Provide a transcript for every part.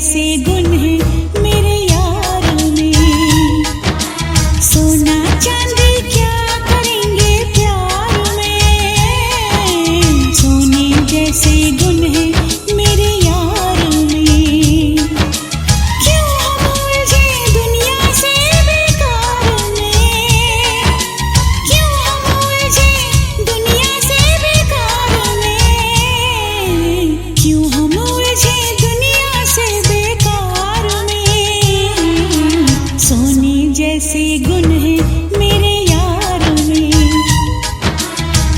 जैसे गुण है मेरे यार में। सोना चांदी क्या करेंगे प्यार में। सोने जैसे गुण है मेरे यार में। क्यों हम उलझे दुनिया से बेकार में। क्यों हम उलझे दुनिया से बेकार में। क्यों हम उलझे दुनिया से बेकार में। सोने जैसे गुण है मेरे यार में।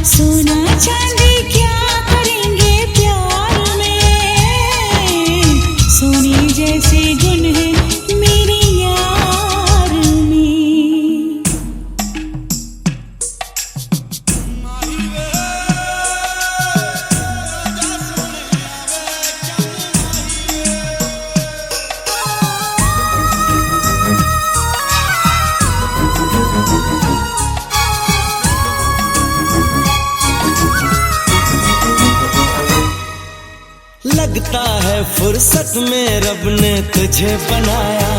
सोना चांदी क्या करेंगे प्यार में। सोने जैसे गुण है मेरे यार में। लगता है फुर्सत में रब ने तुझे बनाया।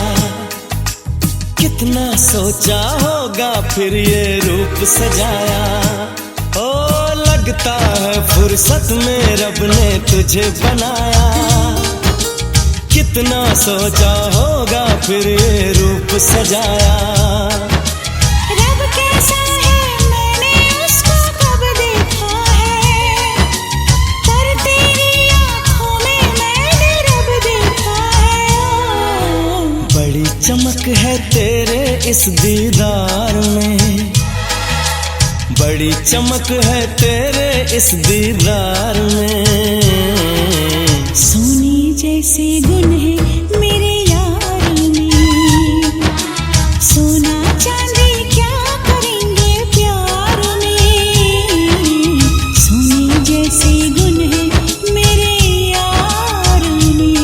कितना सोचा होगा फिर ये रूप सजाया। ओ लगता है फुर्सत में रब ने तुझे बनाया। कितना सोचा होगा फिर ये रूप सजाया। रब कैसा है मैंने उसको कब देखा है। पर तेरी आँखों में मैंने रब देखा है। बड़ी चमक है तेरे इस दीदार में। बड़ी चमक है तेरे इस दीदार में। सोने जैसे गुण है मेरे यार में। सोना चांदी क्या करेंगे प्यार में। सोने जैसे गुण है मेरे यार में।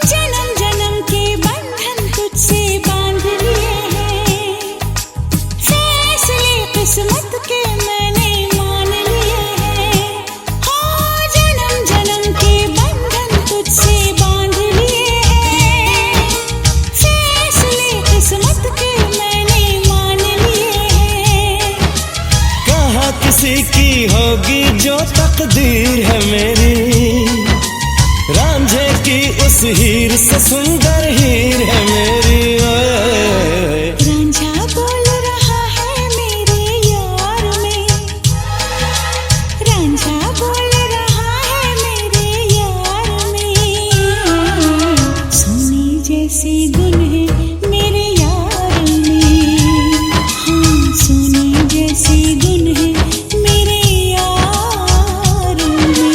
जन्म जन्म के बंधन तुझसे बांध लिए हैं। फैसले किस्मत के मैंने मान लिए हैं। हाँ जन्म जन्म के बंधन तुझसे बांध लिए हैं। फैसले किस्मत के मैंने मान लिए हैं। कहाँ किसी की होगी जो तकदीर है मेरी। रांझे की उस हीर से सुंदर हीर है मेरी। ओए रांझा बोल रहा है मेरे यार में। रांझा बोल रहा है मेरे यार में। सोने जैसे गुण है मेरे यार में। हाँ सोने जैसे गुण है मेरे यार में।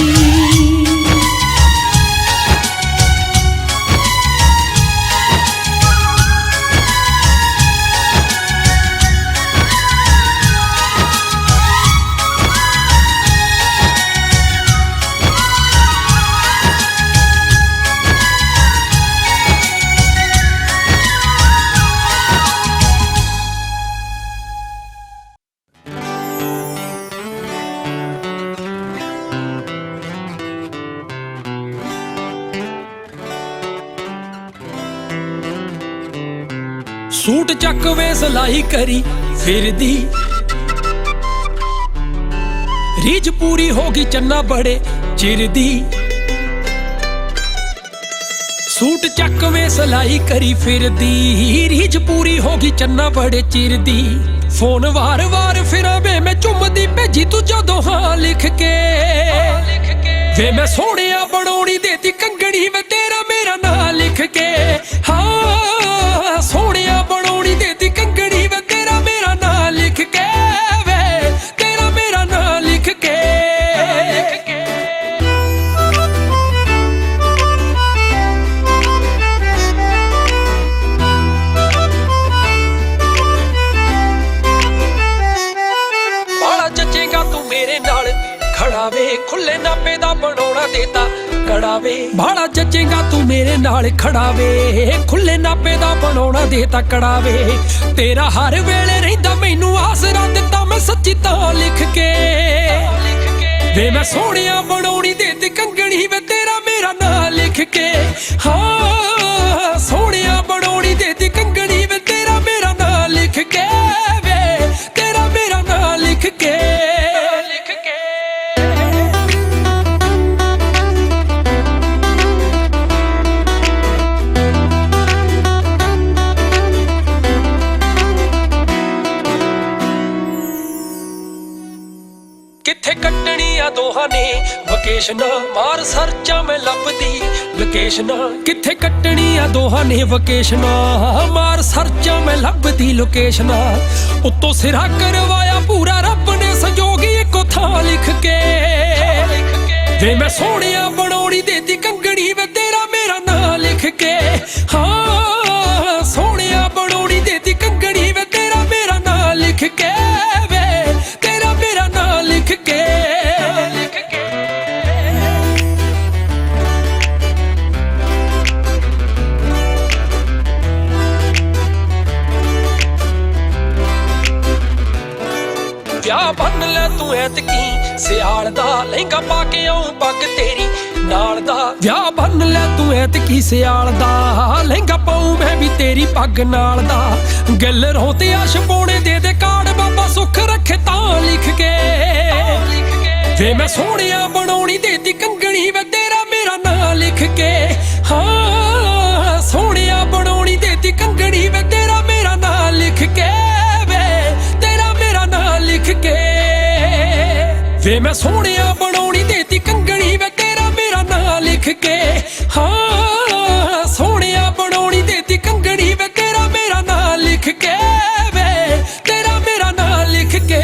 सूट चक वे सिलाई करी फिर दी। रीझ पूरी होगी चन्ना बड़े चिर दी। सूट चक वे सिलाई करी फिर दी। रीझ पूरी होगी चन्ना बड़े चिर दी। फोन वार वार फिरा वे मैं चुमदी भेजी तू जदों हाँ लिख के। वे मैं सोहणिया बनौनी देती कंगड़ी वे तेरा मेरा ना लिख के। हाँ सोहणिया बनौनी देती कंगड़ी वे तेरा मेरा ना लिख के। वे तेरा मेरा ना लिख के। ਬਣਾਉਣਾ ਦੇਤਾ ਕੜਾਵੇ ਬਾਲਾ ਜੱਜੇਗਾ ਤੂੰ ਮੇਰੇ ਨਾਲ ਖੜਾਵੇ ਖੁੱਲੇ ਨਾਪੇ ਦਾ ਬਣਾਉਣਾ ਦੇਤਾ ਕੜਾਵੇ ਤੇਰਾ ਹਰ ਵੇਲੇ ਰਹਿੰਦਾ ਮੈਨੂੰ ਆਸਰਾ ਦਿੱਤਾ ਮੈਂ ਸੱਚੀ ਤਾਂ ਲਿਖ ਕੇ ਵੇ ਮੈਂ ਸੋਹਣਿਆ ਬਣਾਉਣੀ ਦੇਤੀ ਕੰਗਣੀ ਵੇ ਤੇਰਾ ਮੇਰਾ ਨਾਂ ਲਿਖ ਕੇ ਹਾਂ ਸੋਹਣਿਆ ਬਣਾਉਣੀ ਦੇਤੀ ਕੰਗਣੀ ਵੇ ਤੇਰਾ ਮੇਰਾ ਨਾਂ ਲਿਖ ਕੇ ਵੇ ਤੇਰਾ ਮੇਰਾ ਨਾਂ ਲਿਖ ਕੇ ਕਿੱਥੇ ਕੱਟਣੀ ਆ ਦੋਹਾਂ ਨੇ ਵਕੇਸ਼ਨਾਂ ਮਾਰ ਸਰਚਾਂ ਮੈਂ ਲੱਭਦੀ ਲੋਕੇਸ਼ਨਾਂ ਕਿੱਥੇ ਕੱਟਣੀ ਆ ਦੋਹਾਂ ਨੇ ਵਕੇਸ਼ਨਾਂ ਮਾਰ ਸਰਚਾਂ ਮੈਂ ਲੱਭਦੀ ਲੋਕੇਸ਼ਨਾਂ ਉੱਤੋਂ ਸਿਰਾ ਕਰਵਾਇਆ ਪੂਰਾ ਰੱਬ ਨੇ ਸੰਜੋਗੀ ਇੱਕੋ ਥਾਂ ਲਿਖ ਕੇ ਵੇ ਮੈਂ ਸੋਹਣਿਆ ਬਣਾਉਣੀ ਦੇਤੀ ਕੰਗਣੀ ਵੇ ਤੇਰਾ ਮੇਰਾ ਨਾਂ ਲਿਖ ਕੇ ਹਾਂ ਸੋਹਣਿਆ ਬਣਾਉਣੀ ਦੇਤੀ ਕੰਗਣੀ ਵੇ ਤੇਰਾ ਮੇਰਾ ਨਾਂ ਲਿਖ ਕੇ ਵੇ ਤੇਰਾ ਮੇਰਾ ਨਾਂ ਲਿਖ ਕੇ ਵਿਆਹ ਬੰਨ ਲੈ ਤੂੰ ਐਤਕੀ ਸਿਆਲ ਦਾ ਲਹਿੰਗਾ ਪਾ ਕੇ ਆਉਂ ਪੱਗ ਤੇਰੀ ਨਾਲ ਦਾ ਵਿਆਹ ਬੰਨ ਲੈ ਤੂੰ ਐਤਕੀ ਸਿਆਲ ਦਾ ਲਹਿੰਗਾ ਪਾਉਂ ਮੈਂ ਵੀ ਤੇਰੀ ਪੱਗ ਨਾਲ ਦਾ ਗੱਲ ਰੋਂ ਤੇ ਆਸ਼ ਪੌਣੇ ਦੇ ਕਾਰਡ ਬਾਬਾ ਸੁੱਖ ਰੱਖੇ ਤਾਂ ਲਿਖ ਕੇ ਵੇ ਮੈਂ ਸੋਹਣਿਆ ਬਣਾਉਣੀ ਦੇਤੀ ਕੰਗਣੀ ਵੇ ਤੇਰਾ ਮੇਰਾ ਨਾਂ ਲਿਖ ਕੇ ਹਾਂ ਸੋਹਣਿਆ ਬਣਾਉਣੀ ਦੇਤੀ ਕੰਗਣੀ ਵੇ ਤੇਰਾ ਮੇਰਾ ਨਾਂ ਲਿਖ ਕੇ ਵੇ ਤੇਰਾ ਮੇਰਾ ਨਾਂ ਲਿਖ ਕੇ ਵੇ ਮੈਂ ਸੋਹਣਿਆ ਬਣਾਉਣੀ ਦੇਤੀ ਕੰਗਣੀ ਵੇ ਤੇਰਾ ਮੇਰਾ ਨਾਂ ਲਿਖ ਕੇ ਹਾਂ ਸੋਹਣਿਆ ਬਣਾਉਣੀ ਦੇਤੀ ਕੰਗਣੀ ਵੇ ਤੇਰਾ ਮੇਰਾ ਨਾਂ ਲਿਖ ਕੇ ਵੇ ਤੇਰਾ ਮੇਰਾ ਨਾਂ ਲਿਖ ਕੇ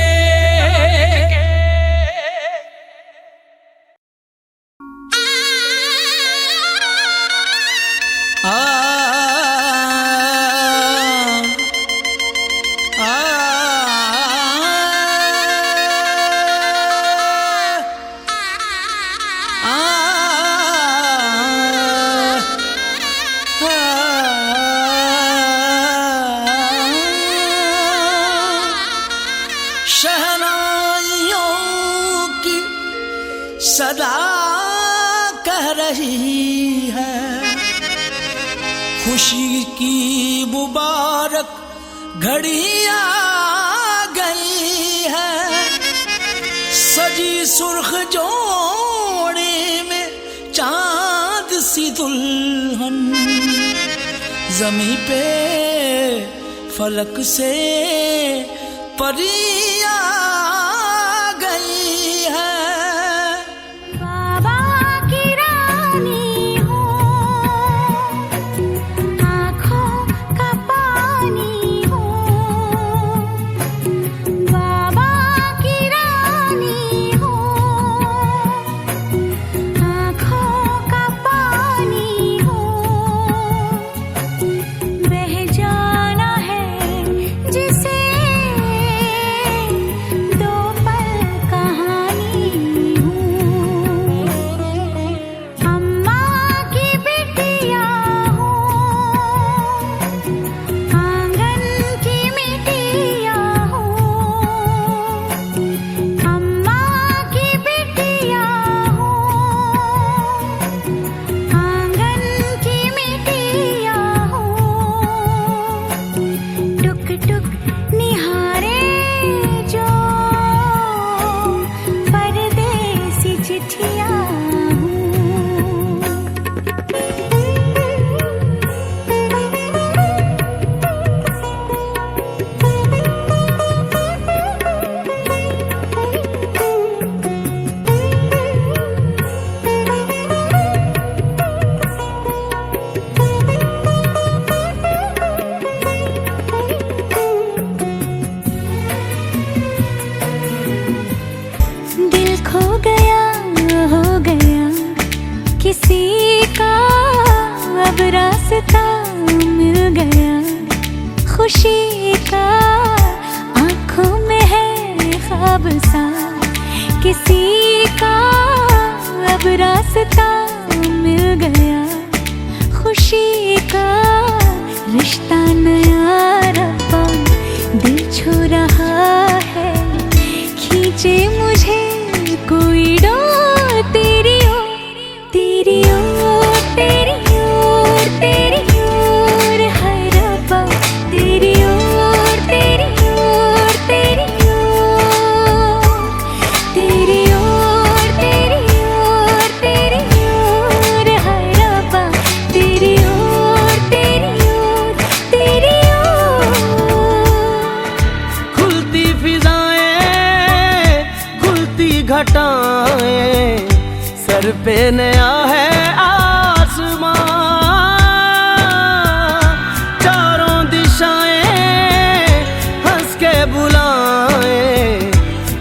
सदा कह रही है खुशी की मुबारक घड़ी आ गई है सजी सुर्ख जोड़े में चांद सी दुल्हन जमी पे फलक से परियां खुशी का आँखों में है ख्वाब सा, किसी का अब अब रास्ता मिल गया, खुशी का रिश्ता नया रब्बा दिल छू रहा है, खींचे मुझे कोई डोर तेरी ओर, तेरी ओर, तेरी ओर, तेरी ओर है रब्बा, तेरी ओर, तेरी ओर, तेरी ओर, तेरी ओर, तेरी ओर, तेरी ओर है रब्बा, तेरी ओर, तेरी ओर, तेरी ओर। खुलती फिजाएं, खुलती घटाएं, सर पे नया है आसमां, चारों दिशाएं हंस के बुलाएं,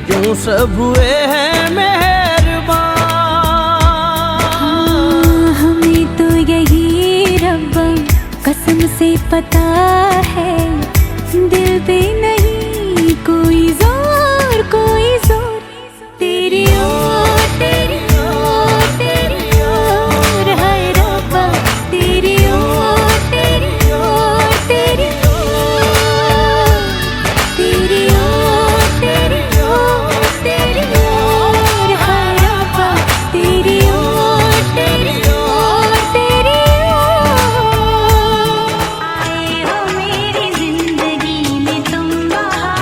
क्यों सब हुए हैं मेहरबान। हमें तो यही रब्बा कसम से पता है, दिल पे नहीं कोई जोर, कोई जोर, तेरी ओर, तेरी ओर, तेरी ओर है रब्बा, तेरी ओर, तेरी ओर, तेरी ओर, तेरी ओर, तेरी ओर, तेरी ओर है रब्बा, तेरी ओर, तेरी ओर, तेरी ओर। आए हो मेरी जिंदगी में तुम बहार,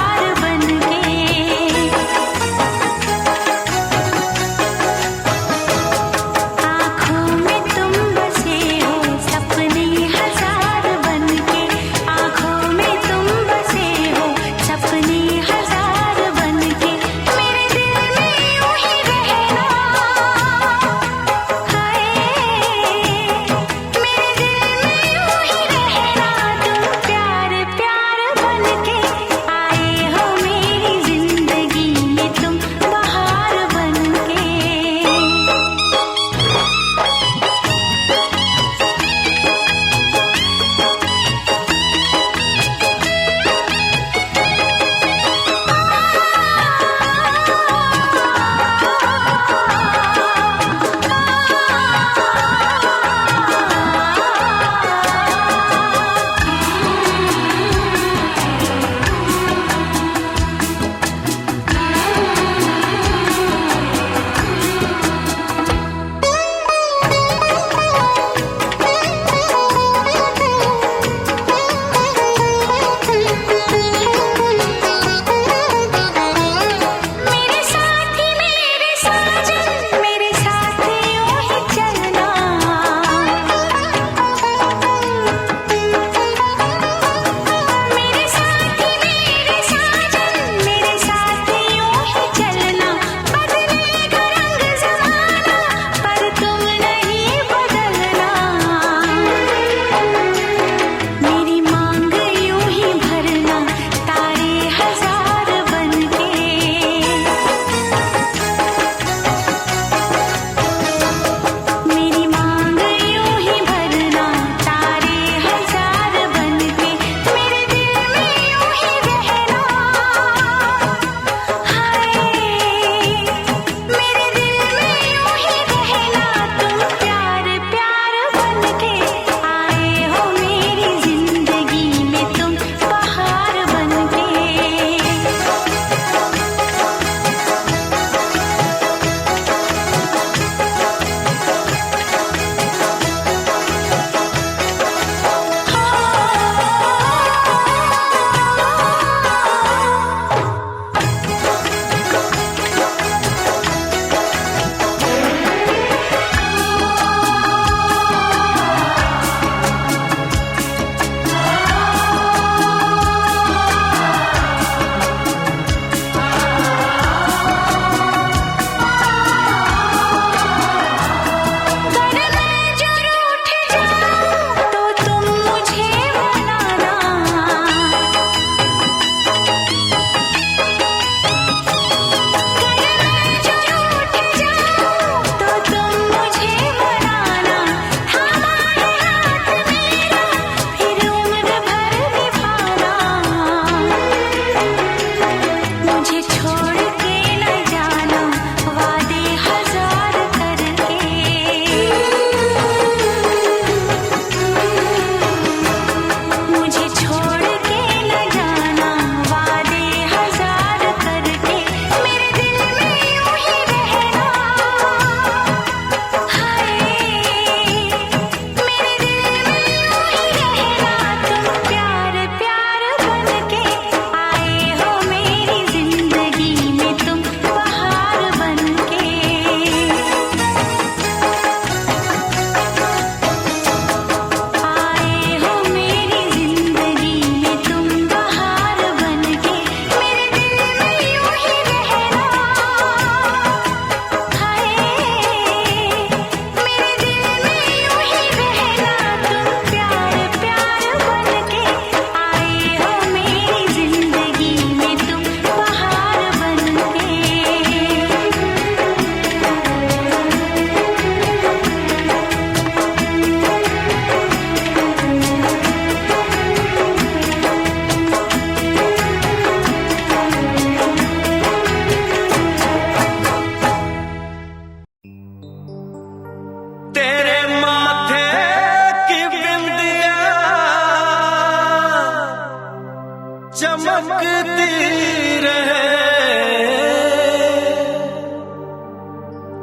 चमकती रहे,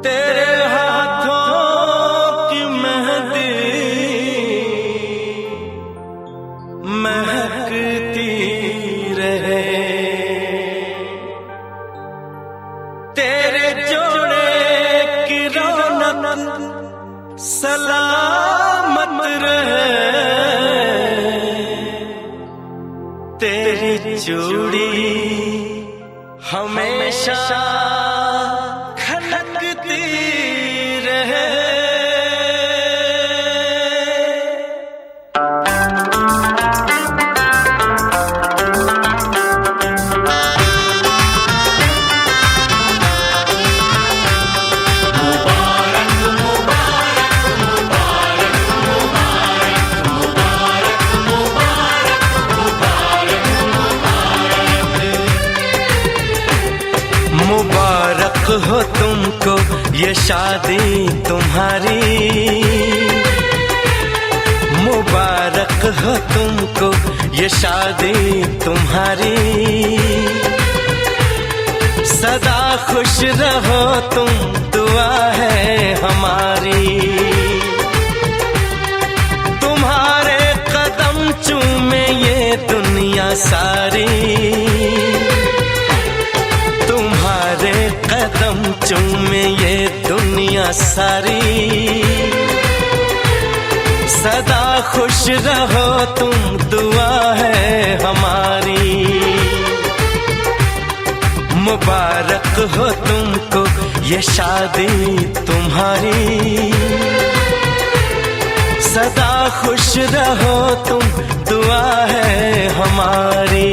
तेरे हाथों की मेहंदी महकती रहे, तेरे जोड़े की रौनक सलामत रहे, तेरी चूड़ी हमेशा खनकती रहे। मुबारक हो तुमको ये शादी तुम्हारी, मुबारक हो तुमको ये शादी तुम्हारी, सदा खुश रहो तुम दुआ है हमारी, तुम्हारे कदम चूमे ये दुनिया सारी, तुम्हारे कदम चूमे ये दुनिया सारी, सदा खुश रहो तुम दुआ है हमारी, मुबारक हो तुमको ये शादी तुम्हारी, सदा खुश रहो तुम दुआ है हमारी।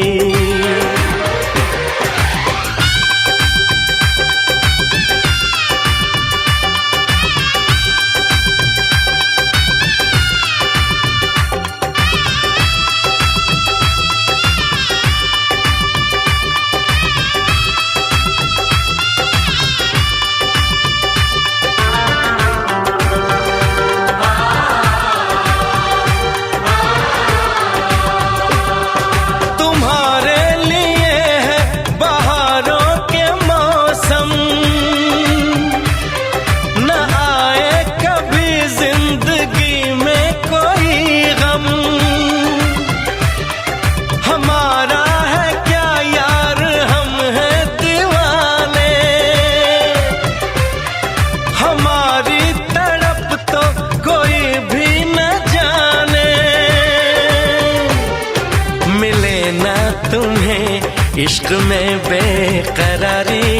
तुम्हें इश्क में बेकरारी,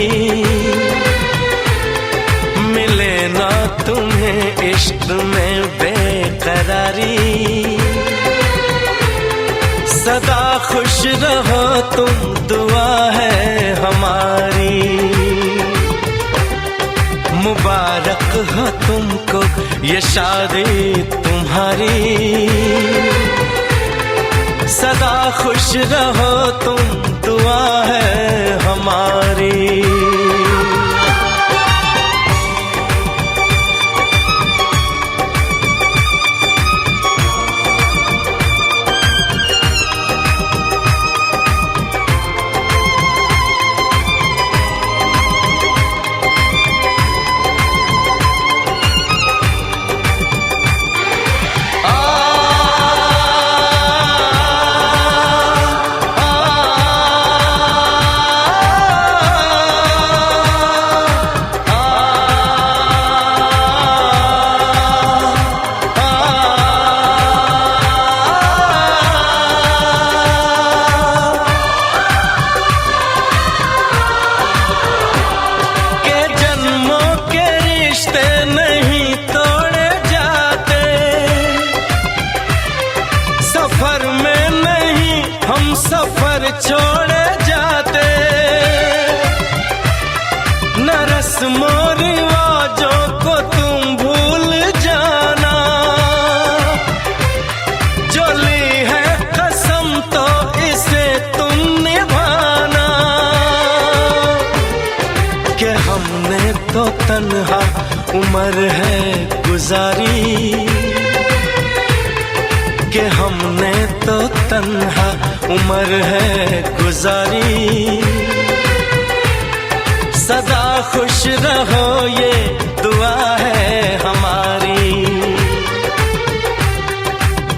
मिले ना तुम्हें इश्क में बेकरारी, सदा खुश रहो तुम दुआ है हमारी, मुबारक हो तुमको ये शादी तुम्हारी, सदा खुश रहो तुम दुआ है हमारी। सफर छोड़े जाते, न रस्मों रिवाजों को तुम भूल जाना, जो ली है कसम तो इसे तुम निभाना, कि हमने तो तन्हा उम्र है गुजारी, कि हमने तो तन्हा उम्र है गुजारी। सदा खुश रहो ये दुआ है हमारी।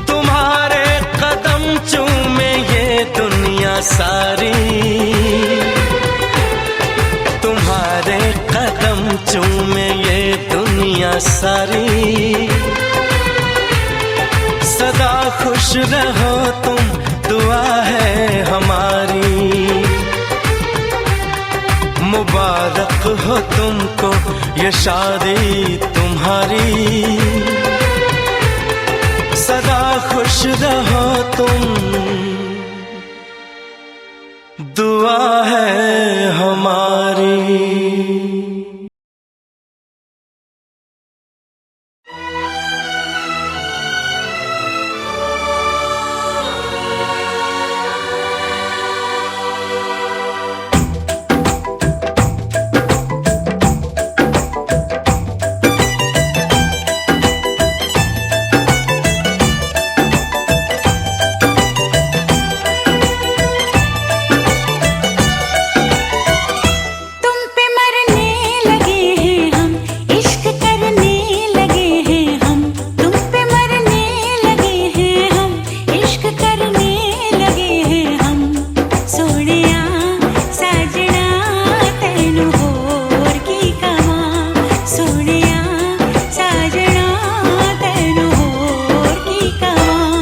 तुम्हारे कदम चूमे ये दुनिया सारी। तुम्हारे कदम चूमे ये दुनिया सारी। सदा खुश रहो तुम दुआ है हमारी। मुबारक हो तुमको ये शादी तुम्हारी। सदा खुश रहो तुम दुआ है हमारी।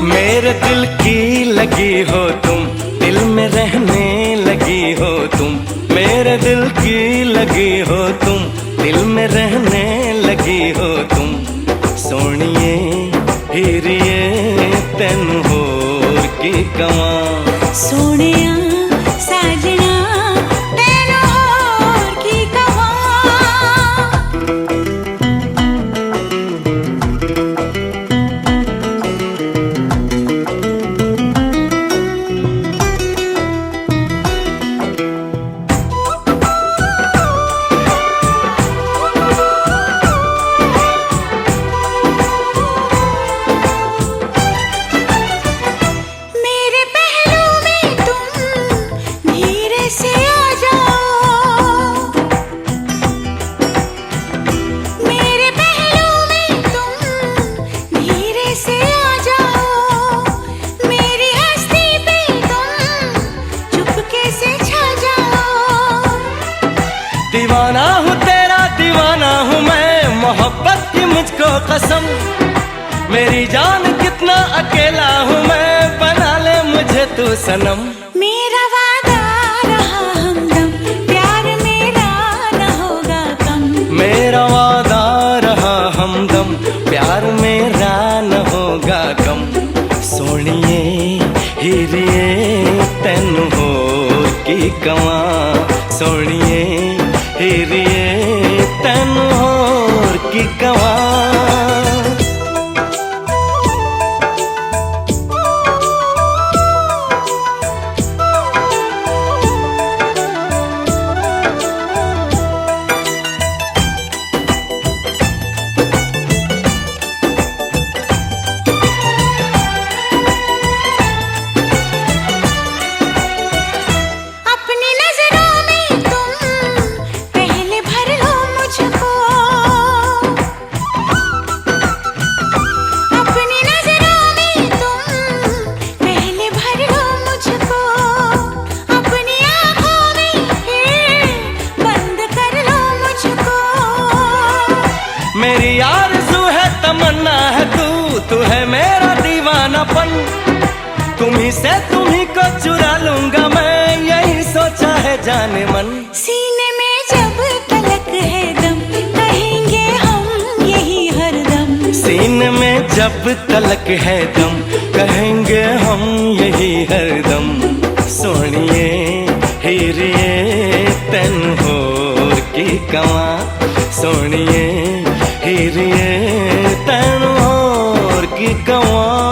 मेरे दिल की लगी हो तुम, दिल में रहने लगी हो तुम। मेरे दिल की लगी हो तुम, दिल में रहने लगी हो तुम। सोनिए हीरिए तेनू होर की कवां। सोनिया साजना तेनू होर की कवां। दीवाना हूँ तेरा दीवाना हूँ मैं, मोहब्बत की मुझको कसम। मेरी जान कितना अकेला हूँ मैं, बना ले मुझे तू सनम। मेरा वादा रहा हमदम, प्यार मेरा न होगा कम। मेरा वादा रहा हमदम, प्यार मेरा न होगा कम। सोनिए हीरिए तेनू होर की कवां। सोनिए हीरिए तेनू होर की कवां। मेरी आरज़ू है तमन्ना है तू है मेरा दीवानापन। तुम्ही से तुम्ही को चुरा लूंगा मैं, यही सोचा है जाने मन। सीने में जब तलक है दम, कहेंगे हम यही हरदम। सीने में जब तलक है दम, कहेंगे हम यही हरदम। सोनिए हीरिए तेनू होर की कवां। सोनिए हीरिए तेनू होर की कवां।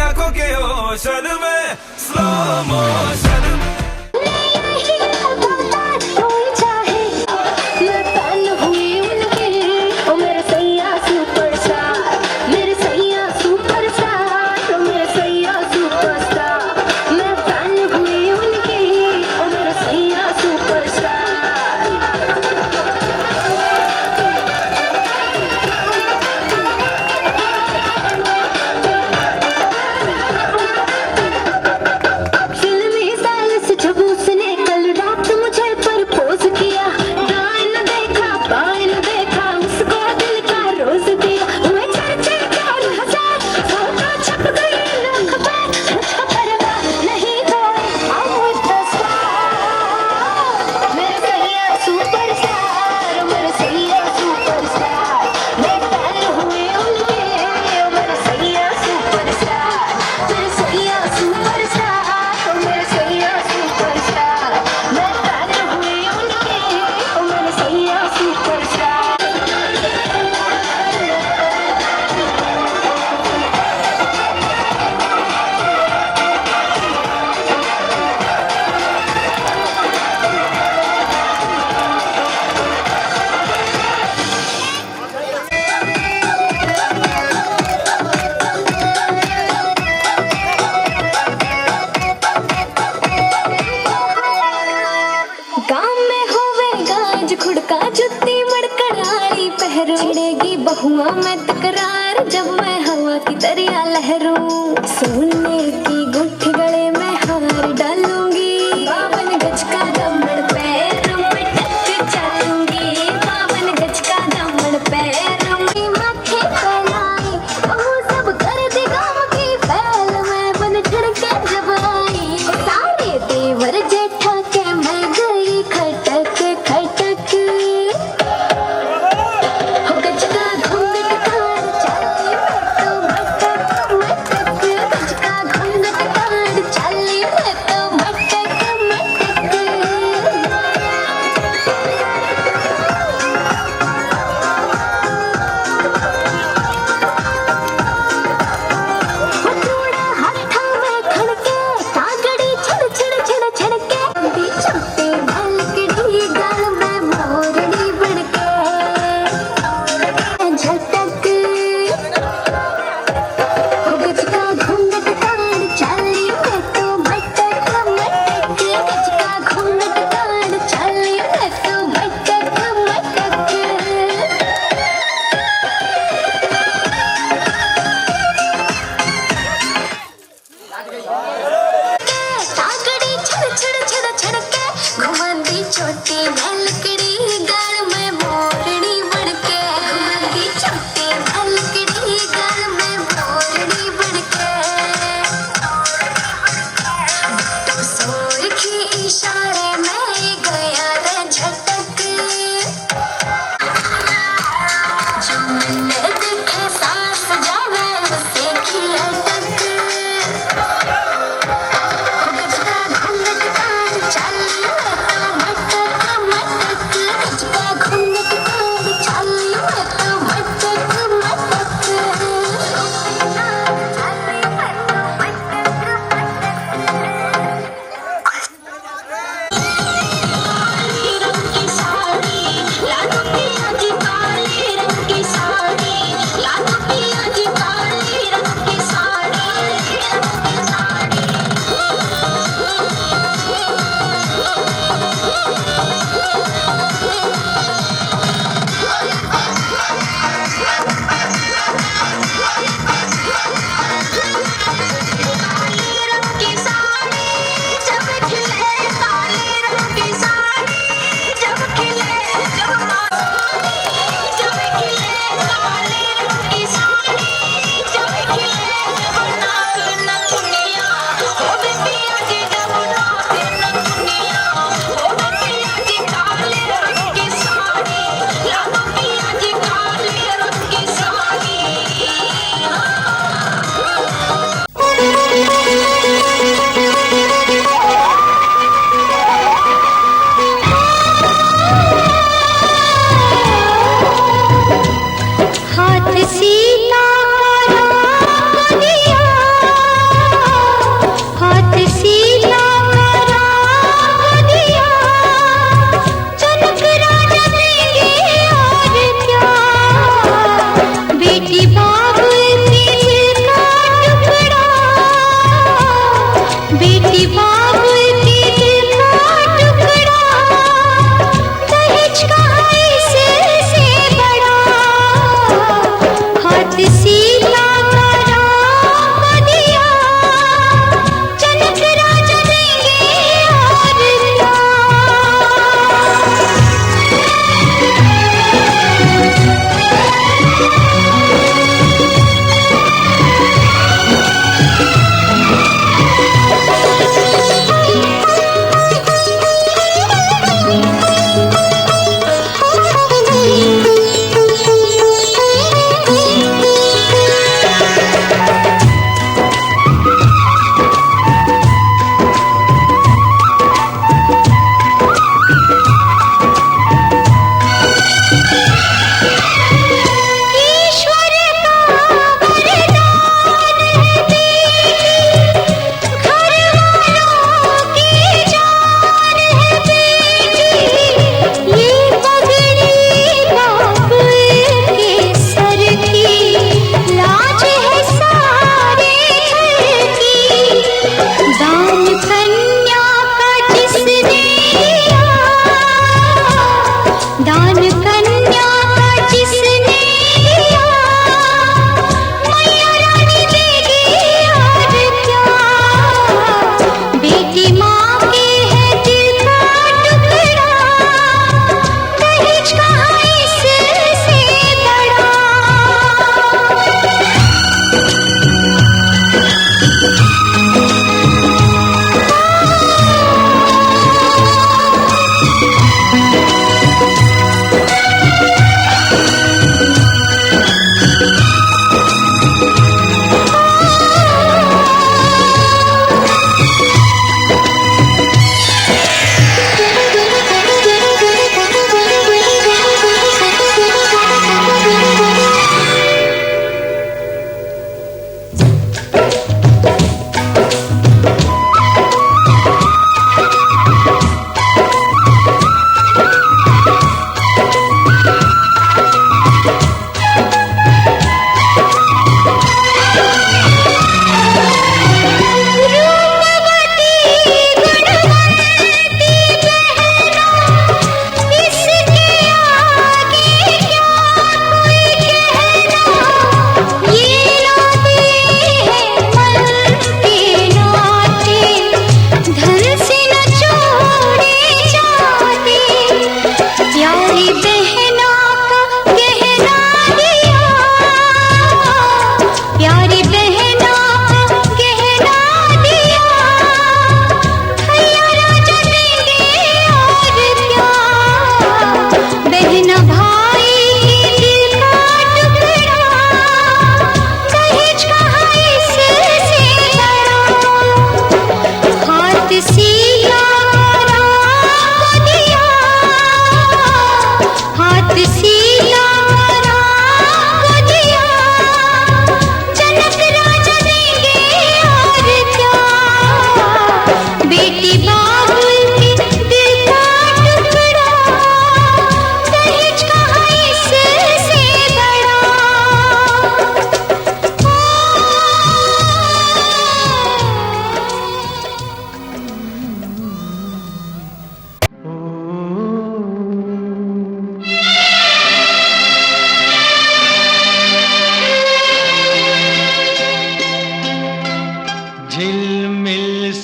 आंखों के ओशन में स्लो मोशन में छिड़ेगी बहुआ में तकरार जब मैं हवा की दरिया लहरूं सोने की गुट्ठी गले में हार डालूंगी 52 गज का दमन पैर में टक चालूंगी 52 गज का दमन पैर में माथे फैलाई वो सब कर देगा की फैल में बन झड़के जब आई सारे देवर जेठा के मैं गई खटक खटक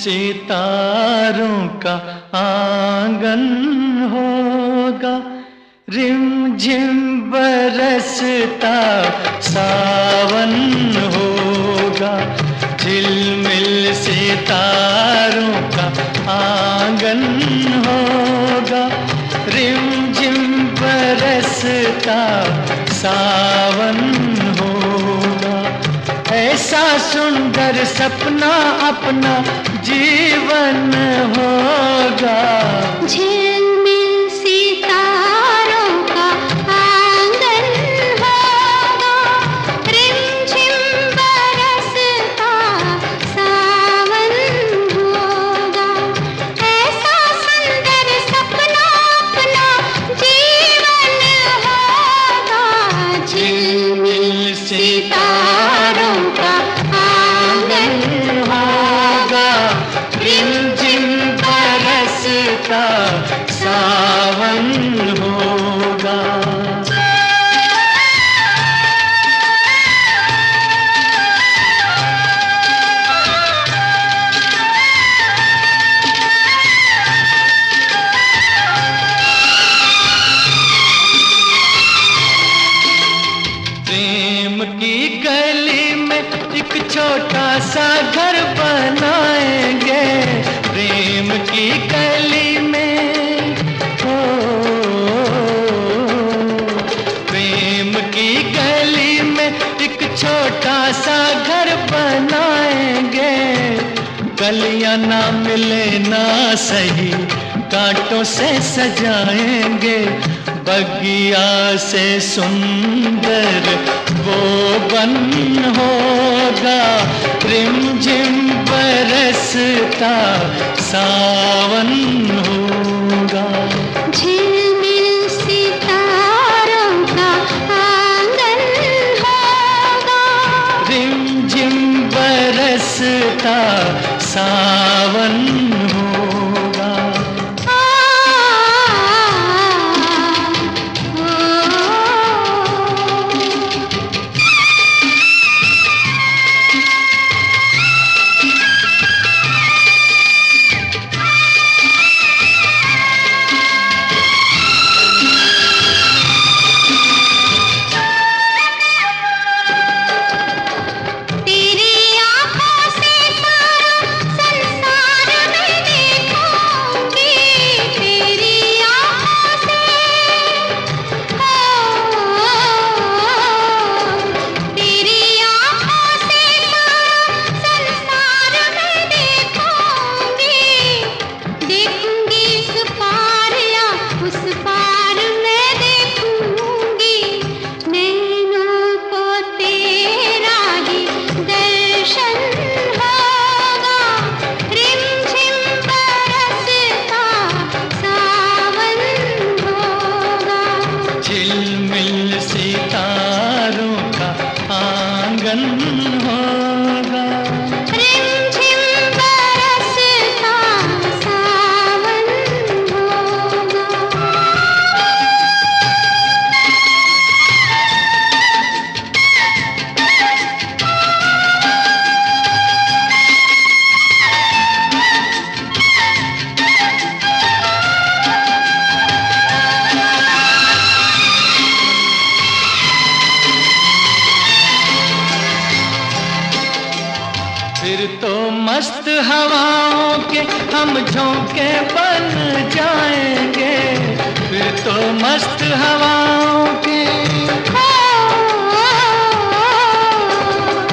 सितारों का आंगन होगा, रिम झिम बरसता सावन होगा, झिलमिल सितारों का आंगन होगा, रिम झिम बरसता सावन होगा। ऐसा सुंदर सपना अपना जीवन होगा, झिलमिल सितारों का आंगन होगा, रिमझिम बरसता सावन होगा। ऐसा सुंदर सपना अपना जीवन होगा, झिलमिल सितारों का आंगन होगा, रिमझिम बरसता सावन होगा। प्रेम की गली में एक छोटा सा घर बनाएंगे, प्रेम की गली में, हो प्रेम की गली में एक छोटा सा घर बनाएंगे। गलियां ना मिले ना सही, कांटों से सजाएंगे, बगिया से सुंदर वो बन होगा, रिमझिम बरसता सावन होगा। झिलमिल सितारों का आंगन होगा, रिमझिम बरसता सावन होगा। तेरी आँखों से सारा संसार मैं देखूंगी, तेरी आँखों से, तेरी आँखों से सारा संसार मैं देखूंगी, देखूंगी इस पार या उस पार मैं देखूंगी, नैनों को तेरा ही दर्शन होगा, रिमझिम बरसता सावन होगा। झिलमिल सितारों का आंगन होगा, रिमझिम बरसता सावन होगा। फिर तो मस्त हवाओं के हम झोंके बन जाएंगे, फिर तो मस्त हवाओं के,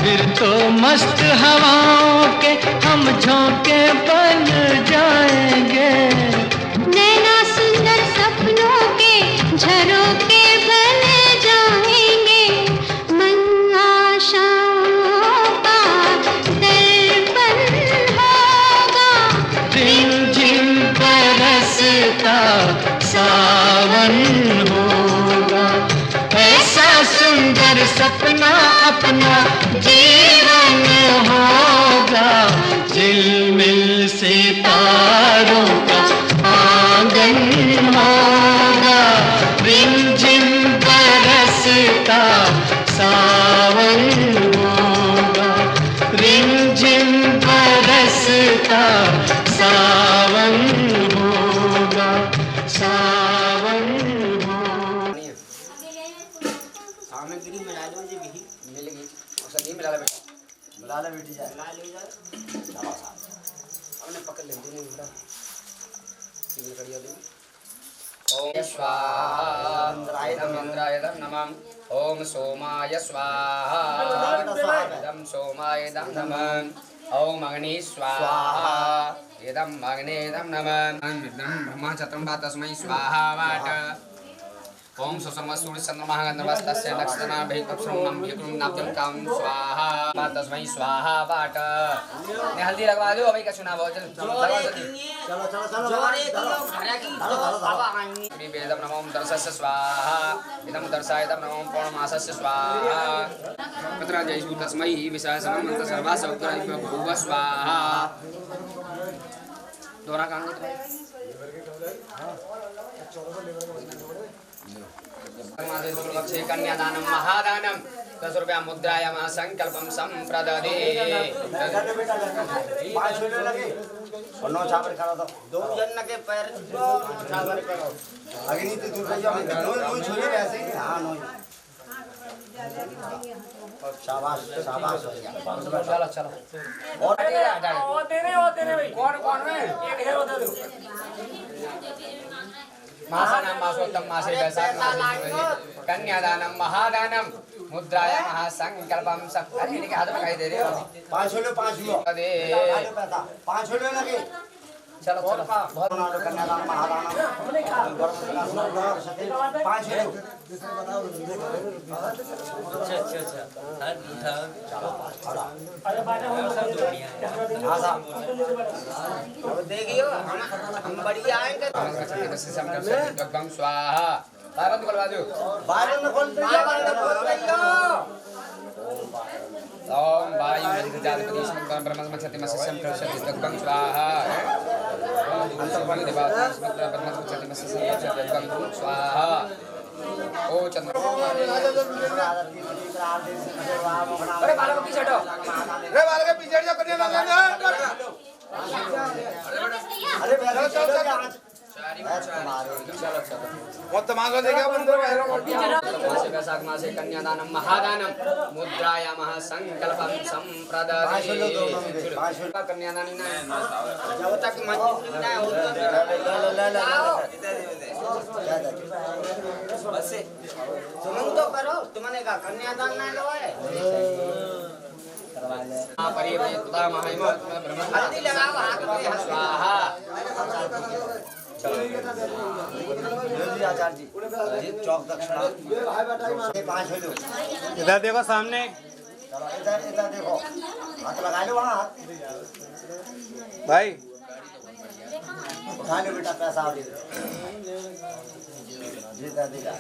फिर तो मस्त हवाओं के हम झोंके बन जाएंगे। नैना सुंदर सपनों के झरोखे बन जाएंगे, मन आशाओं का दर्पण होगा, रिमझिम बरसता सावन होगा। ऐसा सुंदर सपना अपना जीवन होगा, झिलमिल सितारों का आंगन होगा, रिमझिम बरसता सावन होगा, रिमझिम बरस बरसता सावन होगा, सावन होगा। सामग्री मिला लो जी, भी मिल गई और सभी मिला लो बेटा, मिला लो बेटी जाए, मिला लो जाए, हमने पकड़ ले दी नहीं तीन कड़िया दे। ओम स्वाहा इंद्रायदम नमः, ओम सोमाय स्वाहा इदं सोमायदं नमः, ओम अग्नि स्वाहा इदं अग्नेदं नमः, इदं ब्रह्मचत्रं वा तस्मै स्वाहा वाट। ओम सुसमसूर्यचन्द्रमहागन्धवस्तस्य नक्षत्रनाभैकप्सुरं विक्रम नाभ्यं काम स्वाहा वा तस्मै स्वाहा वाट। ने हल्दी लगवा दो अभी का चुनाव हो चल लगवा जल्दी चलो चलो चलो जोरे दियो घरे की बाबा आएंगे। श्री वेदम नमो दर्शस्य स्वाहा इदं दर्शयितं नमो पूर्णमासस्य स्वाहा पत्र जयसु तस्मै विषय समन्त सर्वासौकर्य भूव स्वाहा। दोरा कांग कन्यादानं महादानं 10 रुपया मुद्रायां संकल्पं संप्रददे। और नौ छापर खड़ा था दो जन के पैर छापर करो आगे नहीं तो दूर भैया नौ छोड़िए वैसे ही। हां नौ और शाबाश शाबाश हो गया। चलो चलो और तेरे भाई कौन है एक है दे दो। मासानां मासोत्तम मासे वैशाख मासे कन्यादानं महादानं मुद्रायां महासंकल्पं सं। अरे इनके हाथ में कहीं दे रहे हो 5 लो दे 5 लो लगे। चलो चलो बहुत नाम कन्यादान महादान 5 लो। अच्छा अब देखियो हम बढ़िया आएंगे। स्वाहा बारन खोलवा दो बारन खोल दो। ओम वायु जालपति शंकर ब्रह्म छति मत्स्यम प्रसति तत्वं स्वाहा। अंतर्वाणी देवता स्मृत ब्रह्म छति मत्स्यम तत्वं स्वाहा। ओ चंद्र अरे बालक के पीछे हटो, अरे बालक के पीछे हट जाओ कन्या अरे चलो चलो मत मांगो देगा बंदर मासे वैशाख मासे कन्यादानं महादानं मुद्रायां महासंकल्पं संप्रददे। कन्यादानी ना जब तक मंजूरी ना हो बस तुम तो करो, तुमने कहा कन्यादान ना लो है परिवय तुदा महिमा ब्रह्म हल्दी लगाओ हाथ में स्वाहा। आचार्य जी चौक दक्षिणा 5 लो। इधर देखो सामने, चलो इधर इधर देखो हाथ लगा लो वहाँ हाथ भाई उठा लो बेटा पैसा दे दो जीता देगा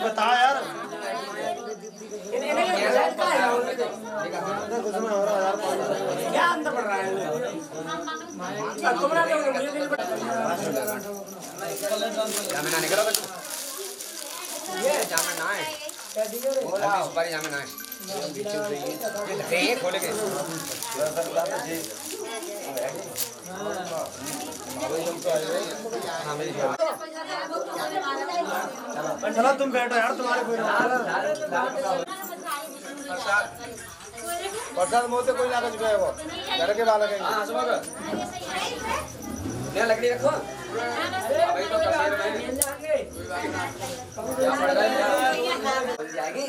बता यार क्या अंदर पड़ रहा है जामिना निकलो बच्चों, ये जामिना है सुपारी जामिना है ये खोले के चलो तुम बैठो यार, तुम्हारे प्रसाद मुँह से कोई ना कुछ गए वो घर के बालक है लकड़ी रखो भाई तो जाएगी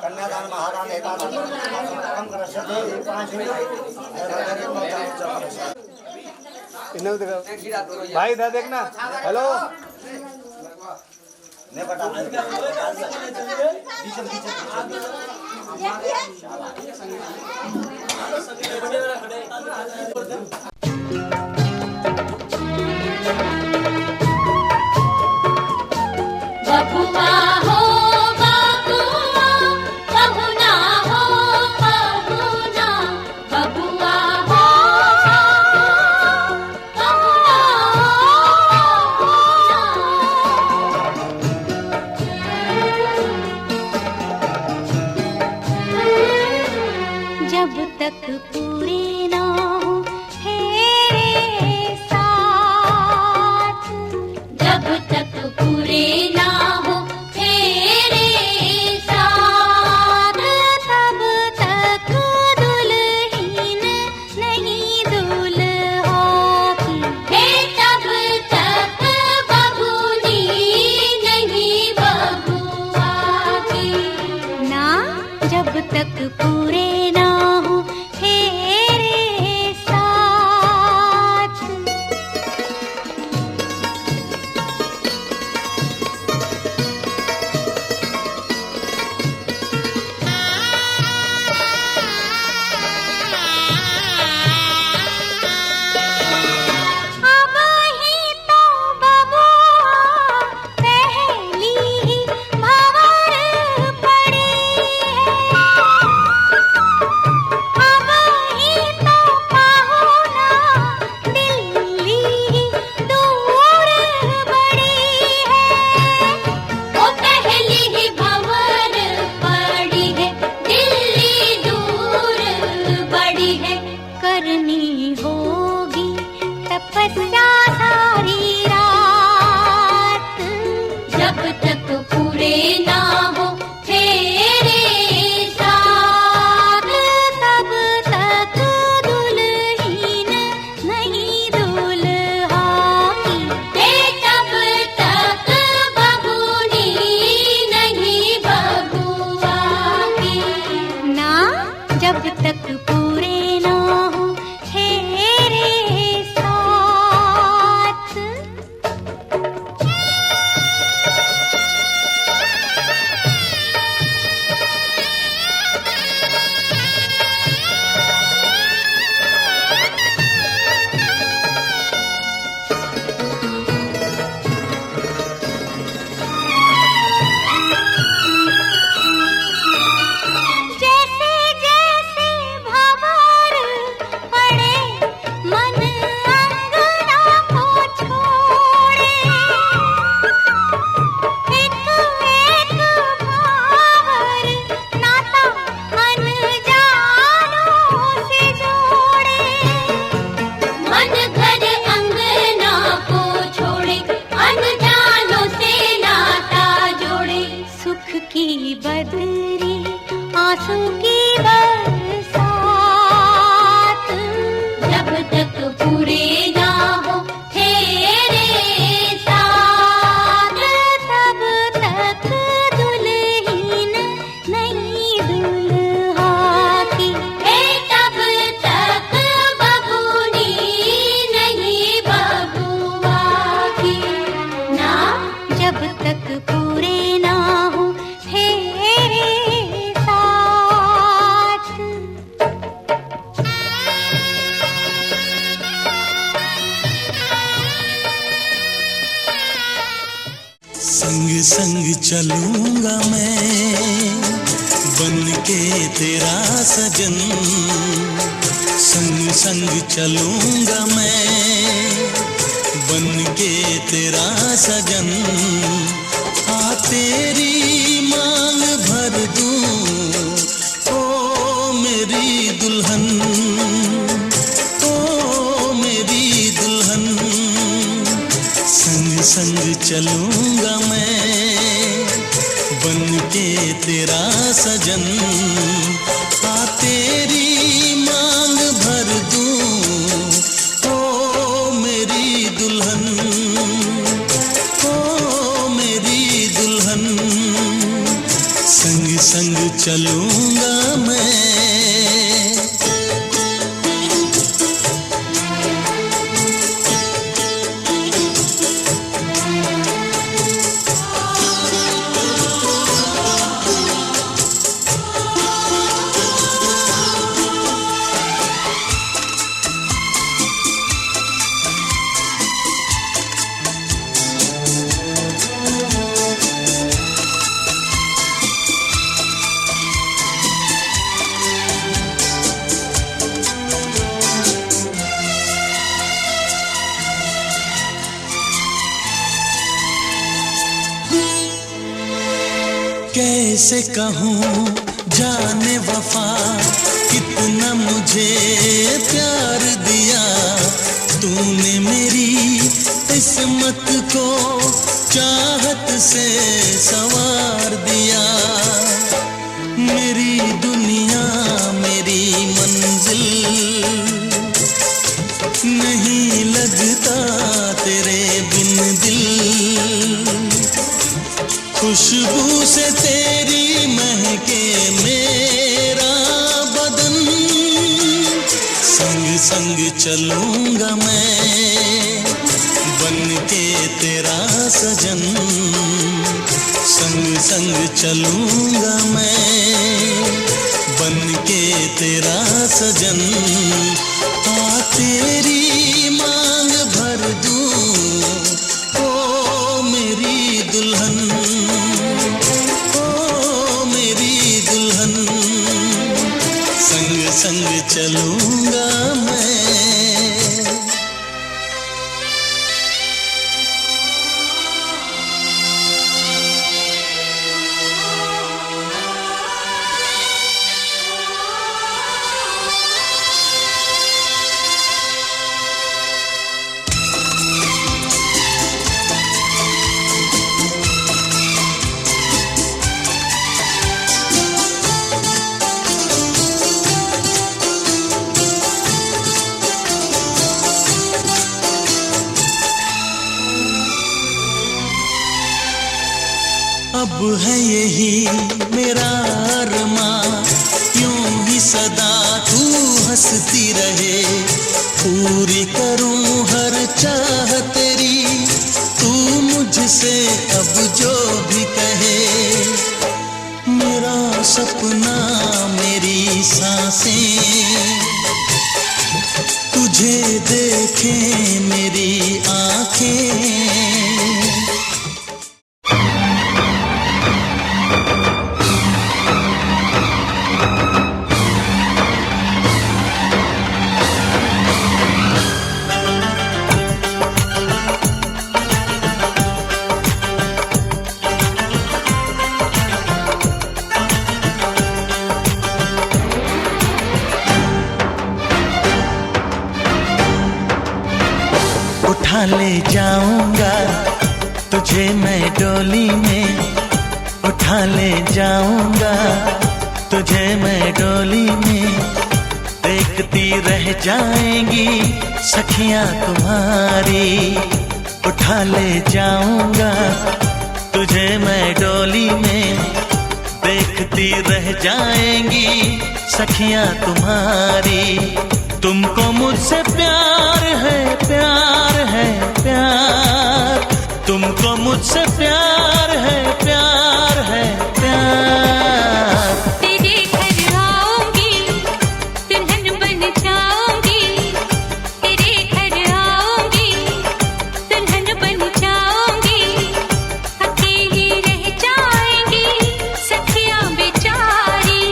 कन्यादान महादान भाई इधर देखना। हेलो नहीं बता बबुआ हो बबुआ, कबू ना तक पूरे ना हो तेरे साथ, जब तक पूरे ना हो तेरे साथ, तब तक दुल्हन नहीं दूल्हा की, हे तब तक बबूनी नहीं बबुआ की। ना जब तक पूरे ना हो तेरे साथ। अब ही तो बबुआ पहली ही भंवर पड़ी है, अब ही तो पाहुना दिल्ली दूर बड़ी है। वो पहली ही भंवर पड़ी है, दिल्ली दूर बड़ी है। करनी होगी तपस्या सारी रात, जब तक पूरे ना हो तेरे साथ, तब तक दुल्हन नहीं दूल्हा की, हे तब तक बबूनी नहीं बबुआ की। ना जब तक पूरे ना हो तेरे साथ। जैसे जैसे भंवर पड़े मन अंगना को छोड़े, एक एक भंवर नाता अनजानों से जोड़े। मन घर अंगना को छोड़े, अनजानों से नाता जोड़े। सुख की बदरी आंसू की बरसात, जब तक पूरे ना हो तेरे साथ, तब तक दुल्हन नहीं दूल्हा की, हे तब तक बबूनी नहीं बबुआ की। ना जब तक पूरे ना हो तेरे साथ। संग संग चलूंगा मैं बन के तेरा सजन, संग संग चलूंगा मैं बन के तेरा सजन। आ तेरी मांग भर दूं ओ मेरी दुल्हन, ओ मेरी दुल्हन। संग संग चलूंगा मैं बन के तेरा सजन। आ तेरी मांग भर दूं ओ मेरी दुल्हन, ओ मेरी दुल्हन। संग संग चलूंगा मैं। कैसे कहूँ जाने वफा कितना मुझे प्यार दिया तूने मेरी किस्मत को चाहत से संवार दिया। मेरी दुनिया मेरी मंजिल नहीं लगता तेरे बिन दिल। खुशबू से तेरी महके मेरा बदन, संग संग चलूंगा मैं बन के तेरा सजन। संग संग चलूंगा मैं बन के तेरा सजन। आ तेरी मांग भर दूं ओ मेरी दुल्हन, ओ मेरी दुल्हन। संग संग चलूंगा मैं। अब है यही मेरा अरमां, यूं ही सदा तू हंसती रहे। पूरी करूं हर चाह तेरी, तू मुझसे अब जो भी कहे। मेरा सपना मेरी सांसें तुझे देखें मेरी आंखें। उठा ले जाऊंगा तुझे मैं डोली में, उठा ले जाऊंगा तुझे मैं डोली में। देखती रह जाएंगी सखियां तुम्हारी। उठा ले जाऊंगा तुझे मैं डोली में, देखती रह जाएंगी सखियां तुम्हारी। तुमको मुझसे प्यार है प्यार है प्यार, तुमको मुझसे प्यार है प्यार है प्यार। तेरे घर आऊंगी दुल्हन बन जाऊंगी, तेरे घर आऊंगी दुल्हन बन जाऊंगी। अकेली रह जाएंगी सखियां बेचारी।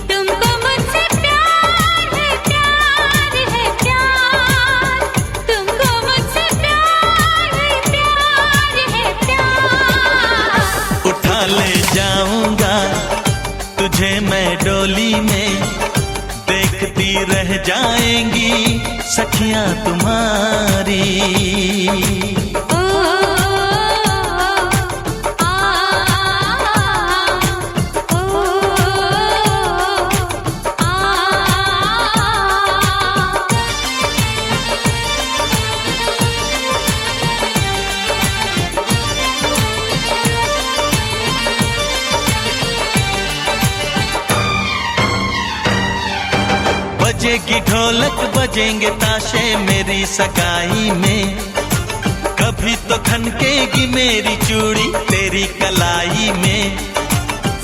तुमको मुझसे प्यार है प्यार है प्यार, तुमको मुझसे प्यार है प्यार। उठा ले जाऊंगा तुझे मैं डोली में, देखती रह जाएंगी सखियां तुम्हारी। बजेगी ढोलक बजेंगे ताशे मेरी सगाई में। कभी तो खनकेगी मेरी चूड़ी तेरी कलाई में।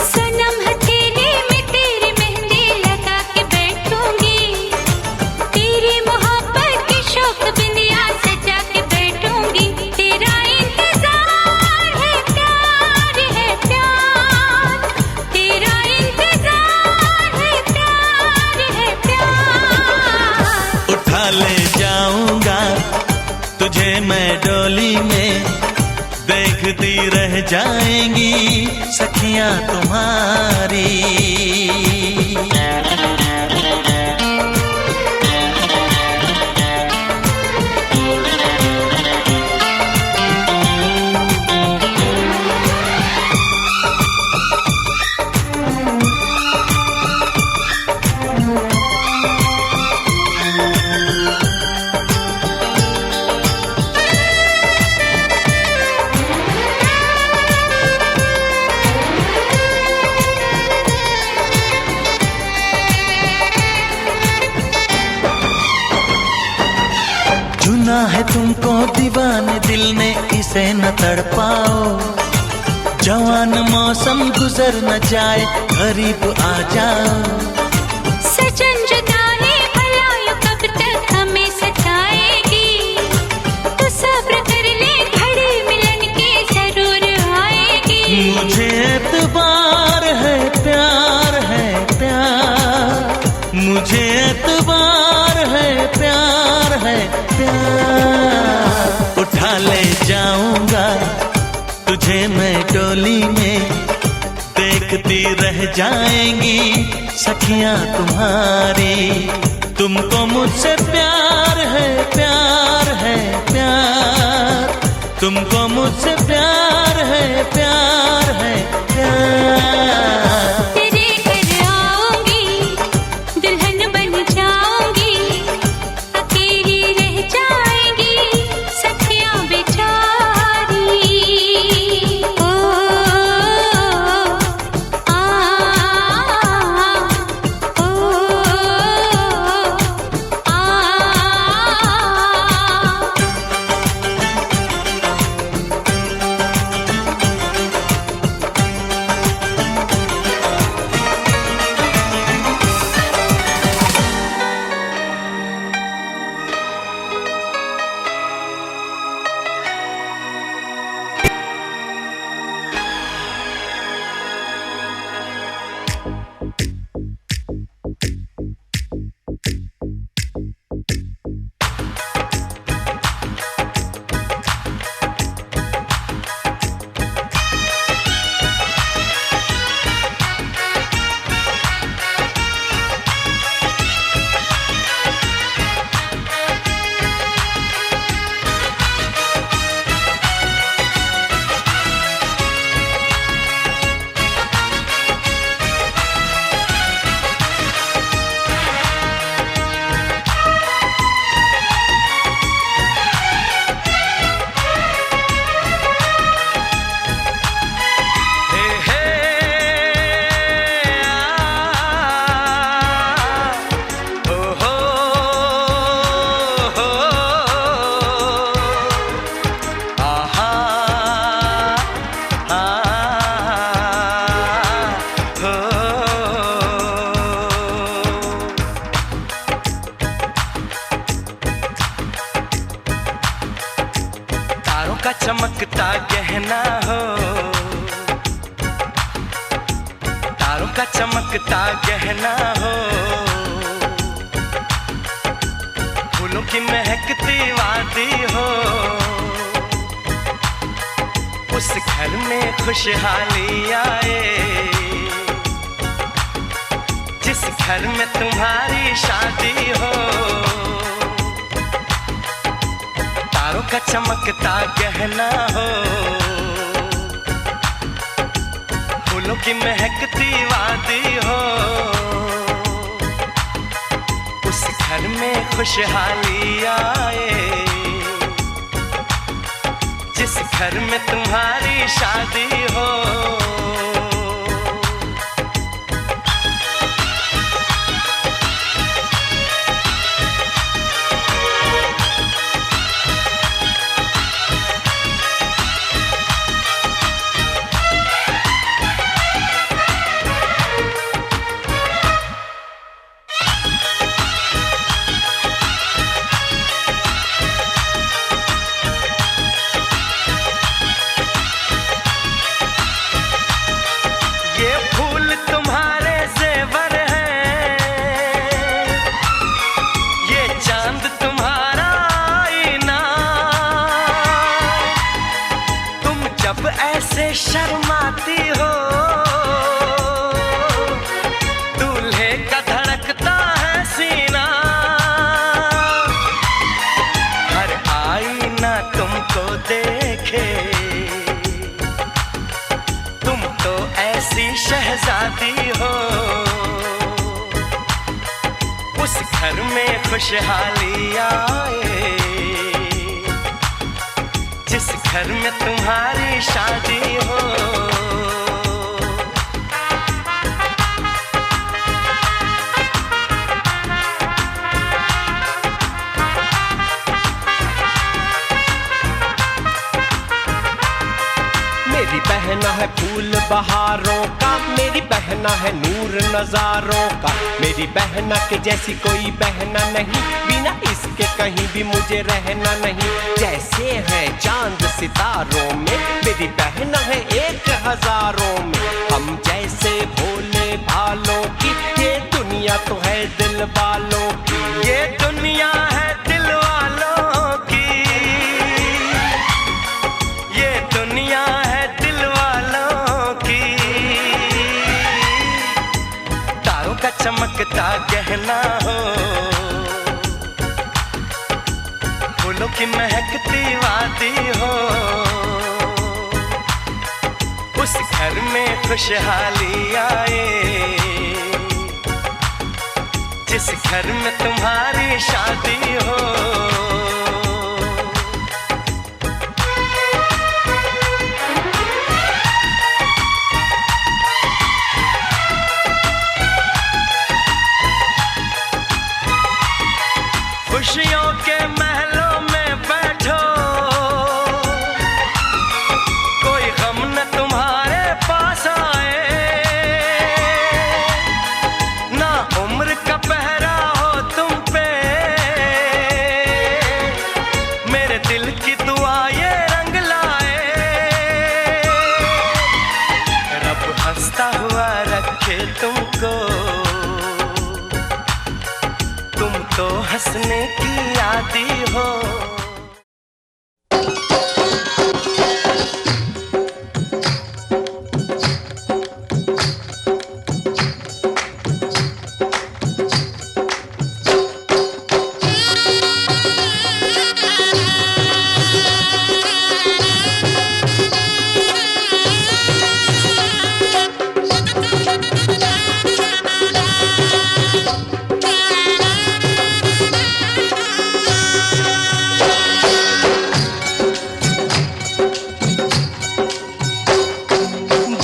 सनम हथेली में तेरी मेहंदी लगा के बैठूंगी, तेरी मोहब्बत की शौक बिंदिया सजा के बैठूंगी। तेरा इंतजार है प्यार है प्यार, तेरा इंतजार है प्यार है प्यार। उठा ले जाऊंगा तुझे मैं डोली में, देखती रह जाएंगी सखियां तुम्हारी। दीवाने दिल ने इसे न तड़पाओ। जवान मौसम गुजर न जाए, करीब आ जाओ। सजन जुदाई भला यूं कब तक हमें सताएगी, तो सब्र कर ले घड़ी मिलन की जरूर आएगी। मुझे एतबार है प्यार है प्यार, मुझे एतबार है प्यार है प्यार। उठा ले जाऊंगा तुझे मैं डोली में, देखती रह जाएंगी सखियां तुम्हारी। तुमको मुझसे प्यार है प्यार है प्यार, तुमको मुझसे प्यार है प्यार है प्यार। तेरे घर आऊंगी, दुल्हन बन जाऊंगी, अकेली रह जाएंगी सखियां बेचारी। ओ आ ओ आ। का चमकता गहना हो, तारों का चमकता गहना हो, फूलों की महकती वादी हो। उस घर में खुशहाली आए जिस घर में तुम्हारी शादी हो। तारों का चमकता गहना हो, फूलों की महकती वादी हो। उस घर में खुशहाली आए जिस घर में तुम्हारी शादी हो। ऐसे शर्माती हो, दूल्हे का धड़कता है सीना। हर आईना तुमको देखे, तुम तो ऐसी शहजादी हो। उस घर में खुशहाली आए जिस घर में तुम्हारी शादी हो। बहारों का, मेरी बहना है नूर नजारों का। मेरी बहना के जैसी कोई बहना नहीं, बिना इसके कहीं भी मुझे रहना नहीं। जैसे है चांद सितारों में, मेरी बहना है 1000 में। हम जैसे भोले भालों की, ये दुनिया तो है दिल वालों की। ये दुनिया है दिल वालों की, ये दुनिया है दिल वालों की। तारों का चमकता गहना हो, फूलों की महकती वादी हो। उस घर में खुशहाली आए, जिस घर में तुम्हारी शादी हो। खुशियों के महलों में बैठो, कोई गम न तुम्हारे पास आए। ना उम्र का पहरा हो तुम पे, मेरे दिल की दुआ ये रंग लाए। रब हंसता हुआ रखे तुमको, तुम तो हंसने की आदी हो।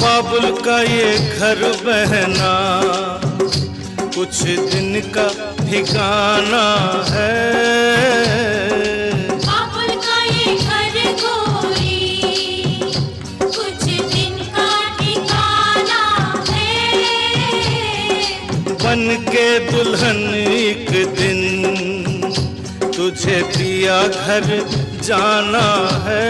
बाबुल का ये घर बहना, कुछ दिन का ठिकाना है। बाबुल का ये घर गोरी, कुछ दिन का ठिकाना है। बन के दुल्हन एक दिन तुझे पिया घर जाना है।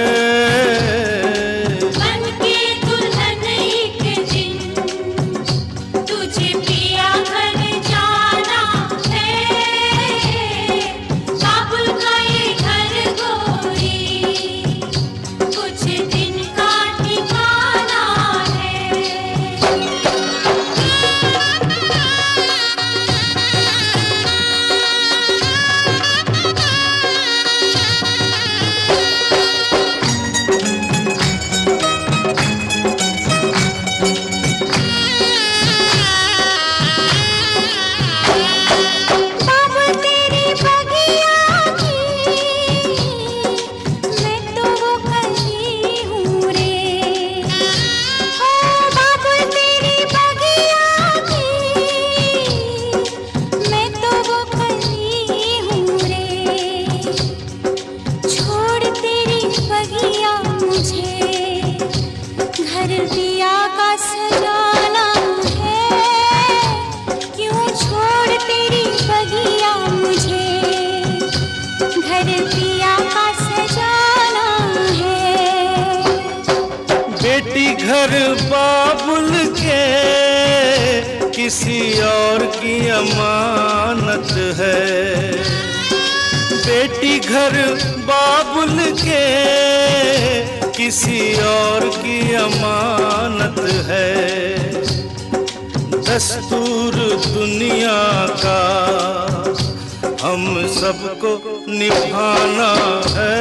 घर बाबुल के किसी और की अमानत है। बेटी घर बाबुल के किसी और की अमानत है। दस्तूर दुनिया का हम सबको निभाना है।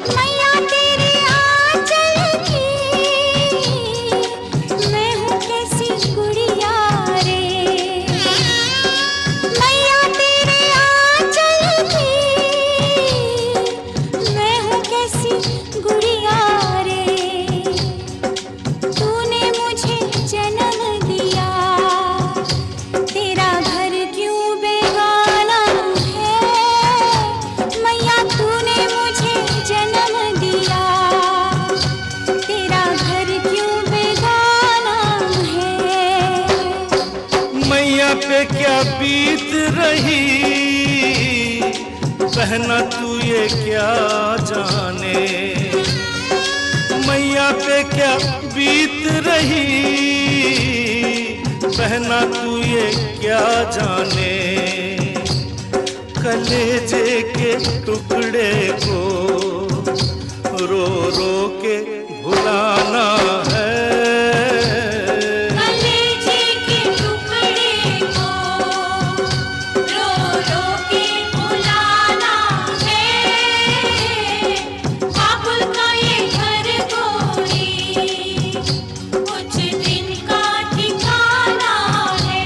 मैया तेरे आंचल मैया पे क्या बीत रही बहना तू ये क्या जाने, मैया पे क्या बीत रही बहना तू ये क्या जाने, कलेजे के टुकड़े को रो रो के भुलाना है, कलेजे के टुकड़े को रो रो के भुलाना है, काबुल का ये घर गोरी कुछ दिन का ठिकाना है।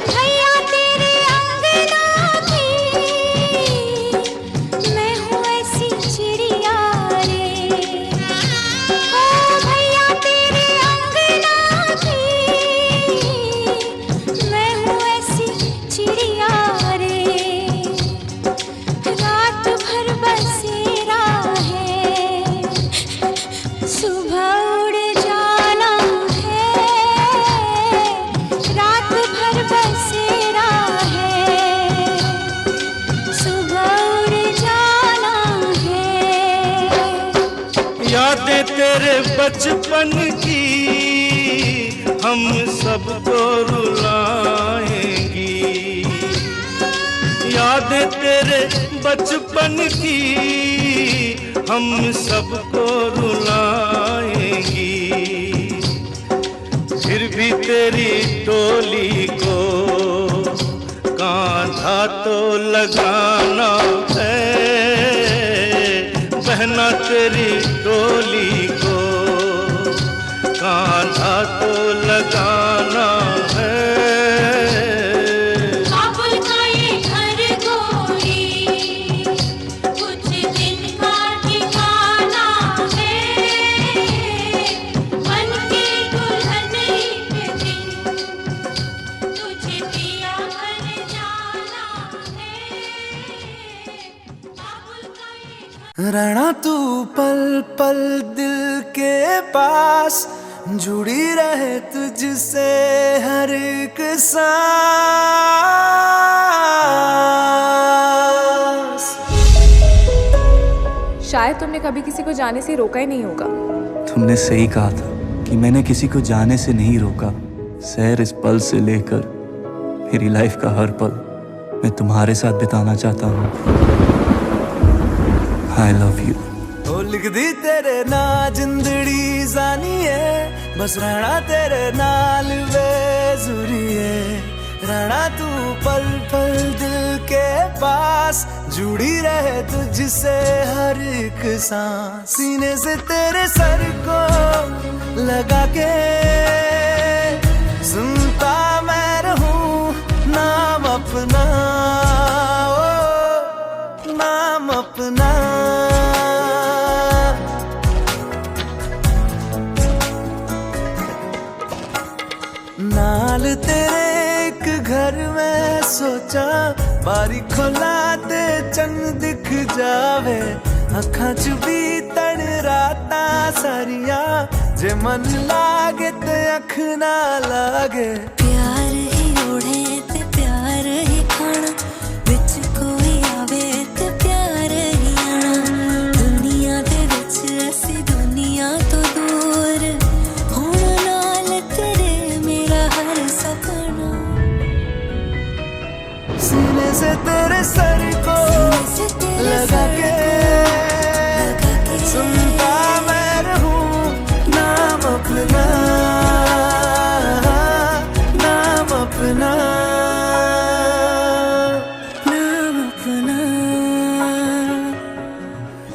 भैया तेरे अंगना की मैं हूँ ऐसी चिड़िया रे, ओ भैया तेरे अंगना की मैं हूँ ऐसी चिड़िया रे, रात भर बसेरा है सुबह उड़ जाना है, रात भर बसेरा है सुबह उड़ जाना है। यादें तेरे बचपन की हम सबको रुलाएंगी, यादें तेरे बचपन की हम सबको रुलाएंगी, फिर भी तेरी डोली को कांधा तो लगाना है, बहना तेरी डोली को कांधा तो लगाना है। काबुल का ये घर गोरी कुछ दिन का ठिकाना है, बन के दुल्हन एक दिन तुझे पिया घर जाना है। काबुल का ये रहना तू पल पल दिल के पास, जुड़ी रहे तुझसे हर एक सांस। शायद तुमने कभी किसी को जाने से रोका ही नहीं होगा। तुमने सही कहा था कि मैंने किसी को जाने से नहीं रोका। सैर इस पल से लेकर मेरी लाइफ का हर पल मैं तुम्हारे साथ बिताना चाहता हूँ। I love you। ओ लिख दी तेरे ना जिंदड़ी जानी है, बस रहना तेरे नाल बेजुरी है, रहना तू पल पल दिल के पास, जुड़ी रहे तुझसे हर एक सांस, सीने से तेरे सर को लगा के सुनता मैं रहूं नाम अपना, ओ नाम अपना। नाल तेरे एक घर में सोचा, बारी खोला ते चंद दिख जावे, अखां च भी तन राता सारिया, जे मन लागे ते अख ना लागे। प्यार ही ओढ़े ते प्यार ही खाना, विच कोई आवे ते प्यार ही आना, दुनिया दे विच ऐसी दुनिया तो दूर, होना नाल तेरे मेरा हर सपना। सीने से तेरे सर को लगा के सुनता मैं रहूं नाम अपना, नाम अपना, नाम अपना।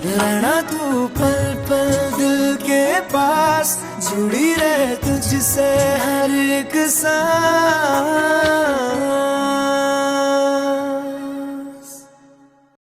रहना तू पल पल दिल के पास, जुड़ी रहे तुझसे हर एक सांस।